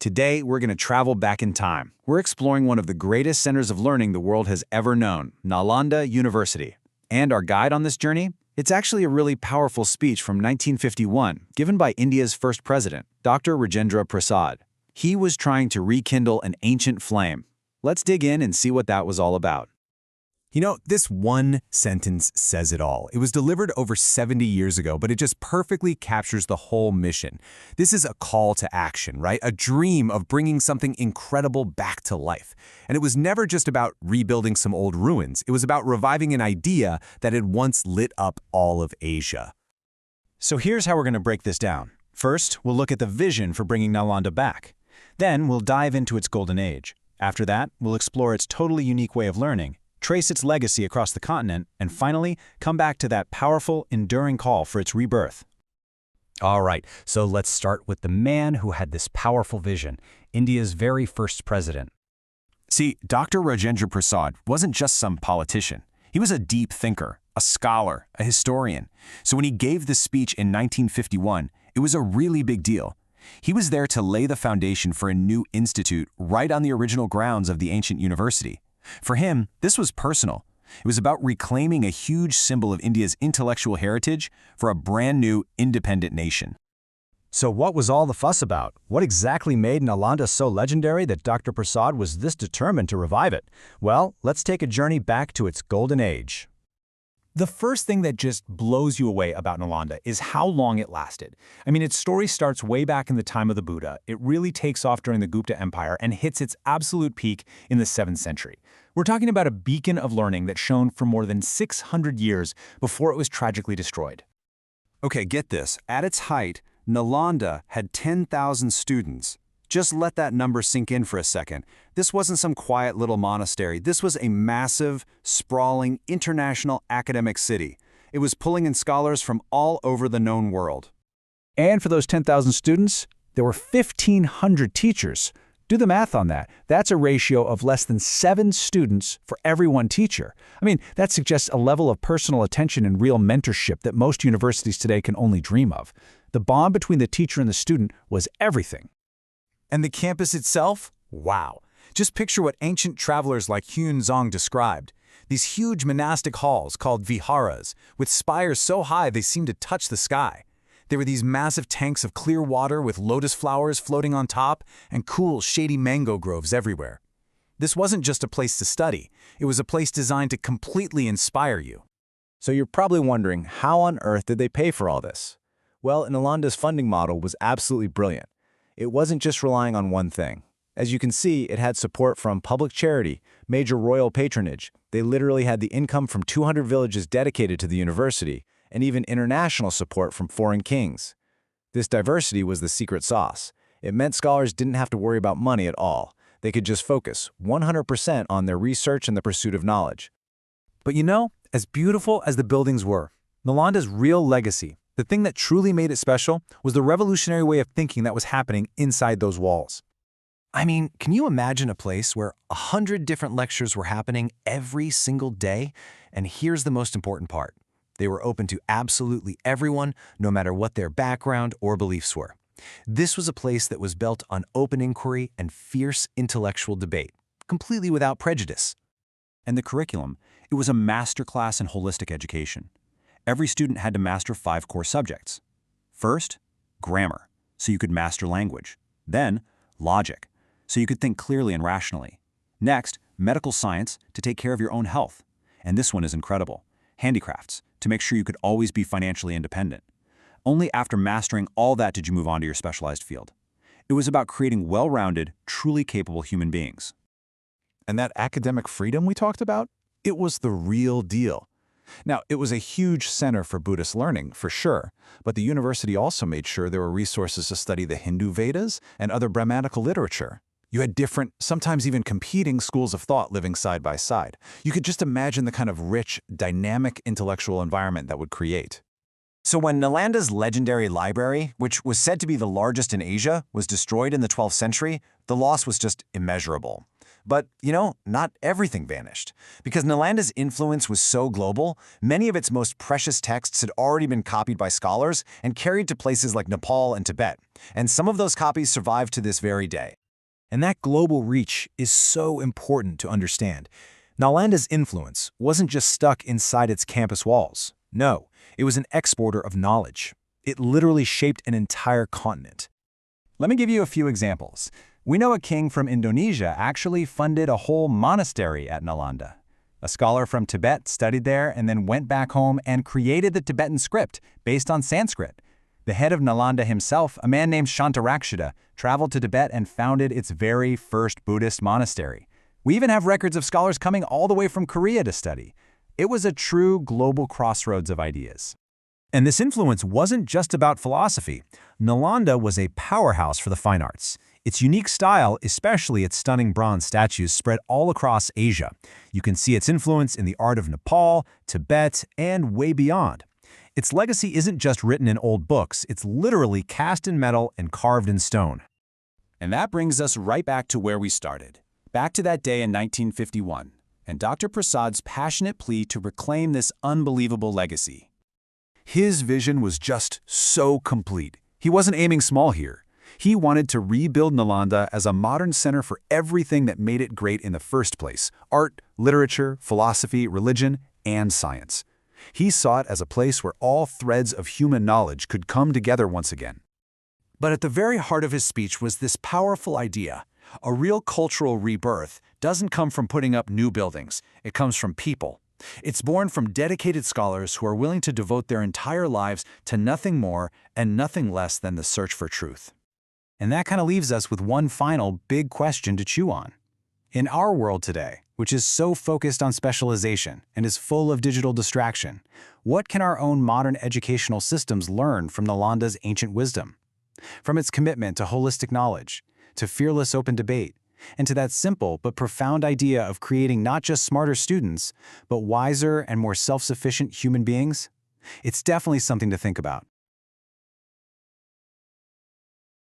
Today, we're going to travel back in time. We're exploring one of the greatest centers of learning the world has ever known, Nalanda University. And our guide on this journey? It's actually a really powerful speech from 1951, given by India's first president, Dr. Rajendra Prasad. He was trying to rekindle an ancient flame. Let's dig in and see what that was all about. You know, this one sentence says it all. It was delivered over 70 years ago, but it just perfectly captures the whole mission. This is a call to action, right? A dream of bringing something incredible back to life. And it was never just about rebuilding some old ruins. It was about reviving an idea that had once lit up all of Asia. So here's how we're going to break this down. First, we'll look at the vision for bringing Nalanda back. Then, we'll dive into its golden age. After that, we'll explore its totally unique way of learning, trace its legacy across the continent, and finally, come back to that powerful, enduring call for its rebirth. All right, so let's start with the man who had this powerful vision, India's very first president. See, Dr. Rajendra Prasad wasn't just some politician. He was a deep thinker, a scholar, a historian. So when he gave this speech in 1951, it was a really big deal. He was there to lay the foundation for a new institute right on the original grounds of the ancient university. For him, this was personal. It was about reclaiming a huge symbol of India's intellectual heritage for a brand new, independent nation. So what was all the fuss about? What exactly made Nalanda so legendary that Dr. Prasad was this determined to revive it? Well, let's take a journey back to its golden age. The first thing that just blows you away about Nalanda is how long it lasted. I mean, its story starts way back in the time of the Buddha. It really takes off during the Gupta Empire and hits its absolute peak in the 7th century. We're talking about a beacon of learning that shone for more than 600 years before it was tragically destroyed. Okay, get this. At its height, Nalanda had 10,000 students. Just let that number sink in for a second. This wasn't some quiet little monastery. This was a massive, sprawling, international academic city. It was pulling in scholars from all over the known world. And for those 10,000 students, there were 1,500 teachers. Do the math on that. That's a ratio of less than 7 students for every 1 teacher. I mean, that suggests a level of personal attention and real mentorship that most universities today can only dream of. The bond between the teacher and the student was everything. And the campus itself? Wow. Just picture what ancient travelers like Zong described. These huge monastic halls called viharas, with spires so high they seemed to touch the sky. There were these massive tanks of clear water with lotus flowers floating on top and cool, shady mango groves everywhere. This wasn't just a place to study. It was a place designed to completely inspire you. So you're probably wondering, how on earth did they pay for all this? Well, Nalanda's funding model was absolutely brilliant. It wasn't just relying on one thing. As you can see, it had support from public charity, major royal patronage. They literally had the income from 200 villages dedicated to the university, and even international support from foreign kings. This diversity was the secret sauce. It meant scholars didn't have to worry about money at all. They could just focus 100% on their research and the pursuit of knowledge. But you know, as beautiful as the buildings were, Nalanda's real legacy, the thing that truly made it special, was the revolutionary way of thinking that was happening inside those walls. I mean, can you imagine a place where 100 different lectures were happening every single day? And here's the most important part. They were open to absolutely everyone, no matter what their background or beliefs were. This was a place that was built on open inquiry and fierce intellectual debate, completely without prejudice. And the curriculum, it was a masterclass in holistic education. Every student had to master 5 core subjects. First, grammar, so you could master language. Then, logic, so you could think clearly and rationally. Next, medical science, to take care of your own health. And this one is incredible. Handicrafts, to make sure you could always be financially independent. Only after mastering all that did you move on to your specialized field. It was about creating well-rounded, truly capable human beings. And that academic freedom we talked about? It was the real deal. Now, it was a huge center for Buddhist learning, for sure, but the university also made sure there were resources to study the Hindu Vedas and other Brahmanical literature. You had different, sometimes even competing schools of thought living side by side. You could just imagine the kind of rich, dynamic intellectual environment that would create. So when Nalanda's legendary library, which was said to be the largest in Asia, was destroyed in the 12th century, the loss was just immeasurable. But, not everything vanished. Because Nalanda's influence was so global, many of its most precious texts had already been copied by scholars and carried to places like Nepal and Tibet. And some of those copies survive to this very day. And that global reach is so important to understand. Nalanda's influence wasn't just stuck inside its campus walls. No, it was an exporter of knowledge. It literally shaped an entire continent. Let me give you a few examples. We know a king from Indonesia actually funded a whole monastery at Nalanda. A scholar from Tibet studied there and then went back home and created the Tibetan script based on Sanskrit. The head of Nalanda himself, a man named Shantarakshita, traveled to Tibet and founded its very first Buddhist monastery. We even have records of scholars coming all the way from Korea to study. It was a true global crossroads of ideas. And this influence wasn't just about philosophy. Nalanda was a powerhouse for the fine arts. Its unique style, especially its stunning bronze statues, spread all across Asia. You can see its influence in the art of Nepal, Tibet, and way beyond. Its legacy isn't just written in old books, it's literally cast in metal and carved in stone. And that brings us right back to where we started. Back to that day in 1951, and Dr. Prasad's passionate plea to reclaim this unbelievable legacy. His vision was just so complete. He wasn't aiming small here. He wanted to rebuild Nalanda as a modern center for everything that made it great in the first place: art, literature, philosophy, religion, and science. He saw it as a place where all threads of human knowledge could come together once again. But at the very heart of his speech was this powerful idea. A real cultural rebirth doesn't come from putting up new buildings. It comes from people. It's born from dedicated scholars who are willing to devote their entire lives to nothing more and nothing less than the search for truth. And that kind of leaves us with one final big question to chew on. In our world today, which is so focused on specialization and is full of digital distraction, what can our own modern educational systems learn from Nalanda's ancient wisdom? From its commitment to holistic knowledge, to fearless open debate, and to that simple but profound idea of creating not just smarter students, but wiser and more self-sufficient human beings? It's definitely something to think about.